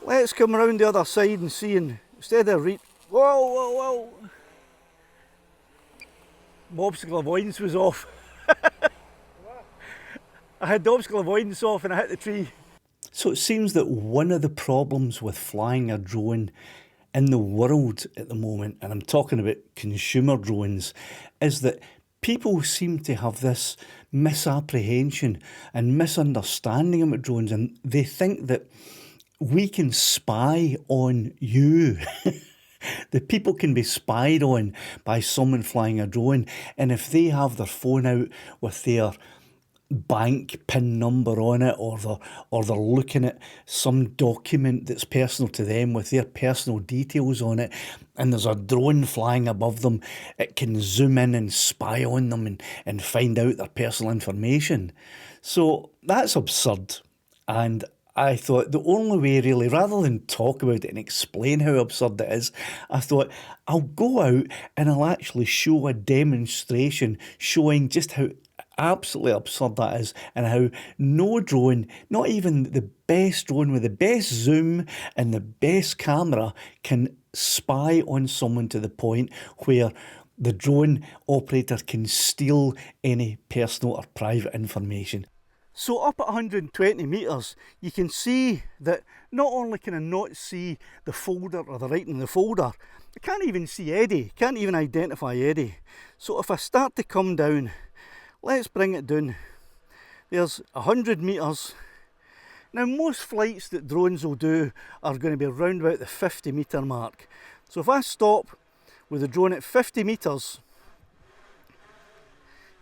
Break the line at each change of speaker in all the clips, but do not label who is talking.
Let's come around the other side and see, and instead of whoa. My obstacle avoidance was off. I had the obstacle avoidance off and I hit the tree. So it seems that one of the problems with flying a drone in the world at the moment, and I'm talking about consumer drones, is that people seem to have this misapprehension and misunderstanding about drones, and they think that we can spy on you. That people can be spied on by someone flying a drone, and if they have their phone out with their bank PIN number on it, or they're looking at some document that's personal to them with their personal details on it, and there's a drone flying above them, it can zoom in and spy on them and find out their personal information. So that's absurd. And I thought the only way, really, rather than talk about it and explain how absurd it is, I thought I'll go out and I'll actually show a demonstration showing just how absolutely absurd that is, and how no drone, not even the best drone with the best zoom and the best camera, can spy on someone to the point where the drone operator can steal any personal or private information. So up at 120 metres, you can see that not only can I not see the folder or the writing in the folder, I can't even see Eddie, can't even identify Eddie. So if I start to come down, let's bring it down. There's 100 metres. Now most flights that drones will do are going to be around about the 50 metre mark. So if I stop with the drone at 50 metres,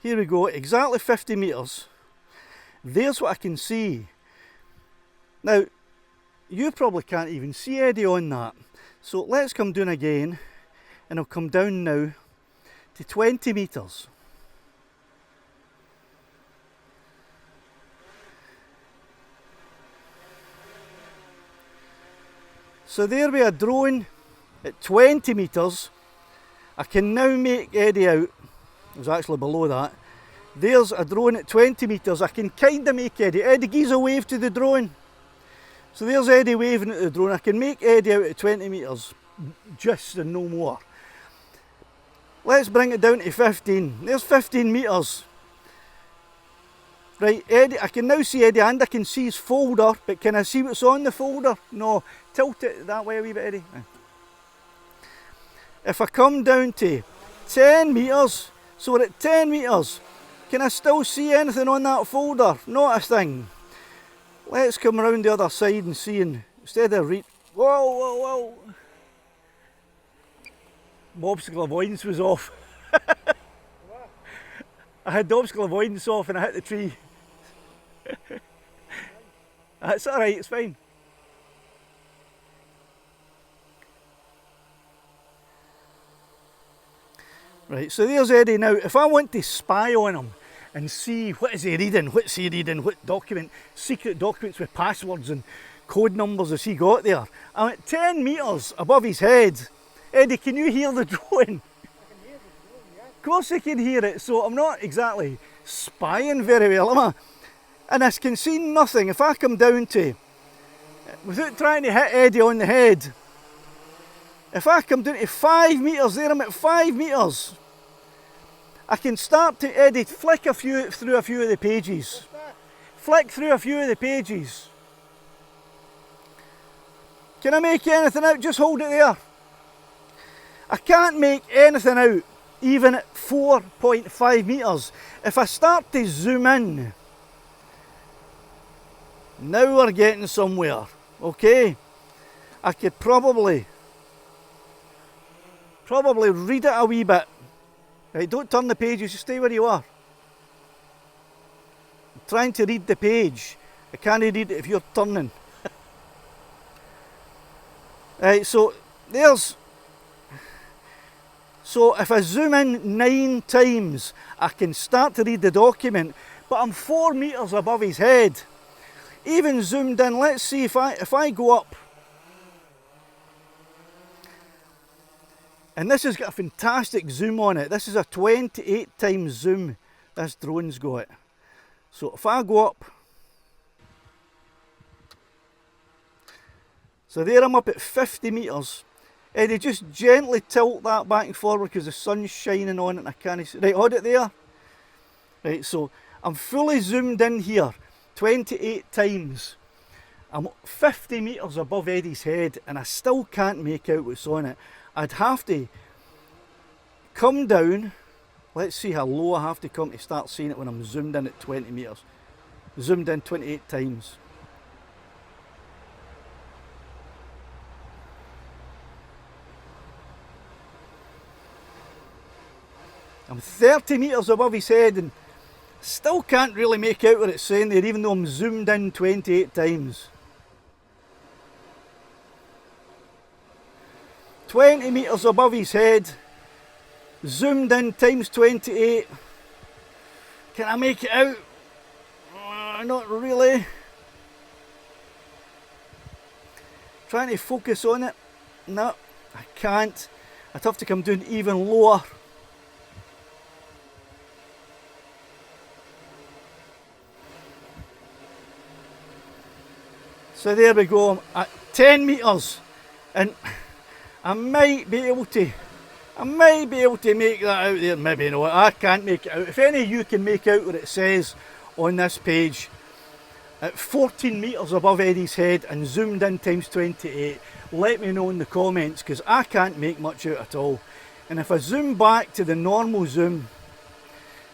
here we go, exactly 50 metres. There's what I can see. Now, you probably can't even see Eddie on that. So let's come down again, and I'll come down now to 20 metres. So there we are, drone at 20 metres. I can now make Eddie out. It was actually below that. There's a drone at 20 metres. I can kind of make Eddie. Eddie gives a wave to the drone. So there's Eddie waving at the drone. I can make Eddie out at 20 metres, just and no more. Let's bring it down to 15. There's 15 metres. Right, Eddie, I can now see Eddie and I can see his folder, but can I see what's on the folder? No. Tilt it that way a wee bit, Eddie. If I come down to 10 metres, so we're at 10 metres, can I still see anything on that folder? Not a thing. Let's come around the other side and see, and instead of whoa. My obstacle avoidance was off. I had the obstacle avoidance off and I hit the tree. That's alright, it's fine. Right, so there's Eddie now. If I want to spy on him and see what is he reading, what's he reading, what document, secret documents with passwords and code numbers has he got there? I'm at 10 metres above his head. Eddie, can you hear the drone? I can hear the drone, yeah. Of course I can hear it, so I'm not exactly spying very well, am I? And I can see nothing. If I come down to, without trying to hit Eddie on the head, if I come down to 5 metres, there I'm at 5 metres. I can start to, Eddie, flick through a few of the pages. Flick through a few of the pages. Can I make anything out? Just hold it there. I can't make anything out, even at 4.5 metres. If I start to zoom in, now we're getting somewhere, okay? I could probably read it a wee bit. Right, don't turn the pages, just stay where you are. I'm trying to read the page. I can't read it if you're turning. Right, so there's... So if I zoom in 9 times, I can start to read the document, but I'm 4 metres above his head. Even zoomed in, let's see if I go up. And this has got a fantastic zoom on it. This is a 28 times zoom this drone's got. So if I go up, So there I'm up at 50 metres. Eddie, just gently tilt that back and forward because the sun's shining on it and I can't see. Right, hold it there. Right, so I'm fully zoomed in here 28 times. I'm 50 metres above Eddie's head and I still can't make out what's on it. I'd have to come down. Let's see how low I have to come to start seeing it when I'm zoomed in at 20 metres. Zoomed in 28 times. I'm 30 metres above his head and still can't really make out what it's saying there, even though I'm zoomed in 28 times. 20 metres above his head, zoomed in times 28. Can I make it out? Not really. Trying to focus on it. No, I can't. I'd have to come down even lower. So there we go, I'm at 10 metres and I might be able to make that out there. Maybe no, I can't make it out. If any of you can make out what it says on this page, at 14 metres above Eddie's head and zoomed in times 28, let me know in the comments because I can't make much out at all. And if I zoom back to the normal zoom,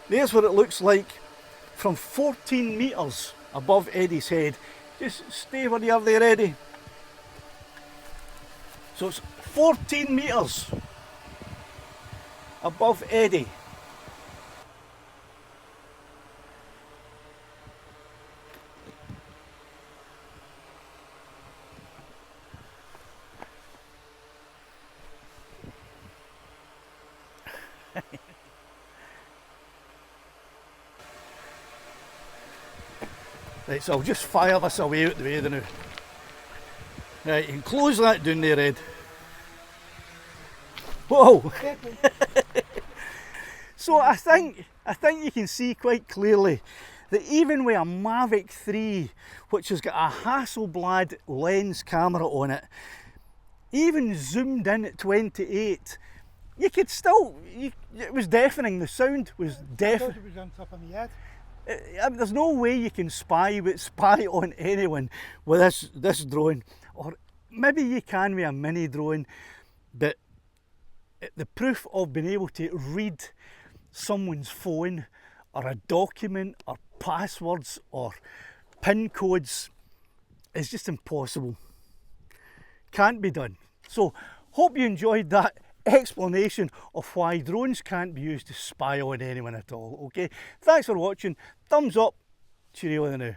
there's what it looks like from 14 metres above Eddie's head. Just stay where you are there, Eddie. So it's 14 metres above Eddie. Right, so I'll just fire this away out the way now. Right, you can close that down there, Ed. Whoa! So I think you can see quite clearly that even with a Mavic 3, which has got a Hasselblad lens camera on it, even zoomed in at 28, you could still, it was deafening, the sound was deafening.
It was on top of my head.
There's no way you can spy on anyone with this drone, or maybe you can with a mini drone, but the proof of being able to read someone's phone or a document or passwords or PIN codes is just impossible. Can't be done. So hope you enjoyed that explanation of why drones can't be used to spy on anyone at all. Okay, thanks for watching. Thumbs up. Cheerio now.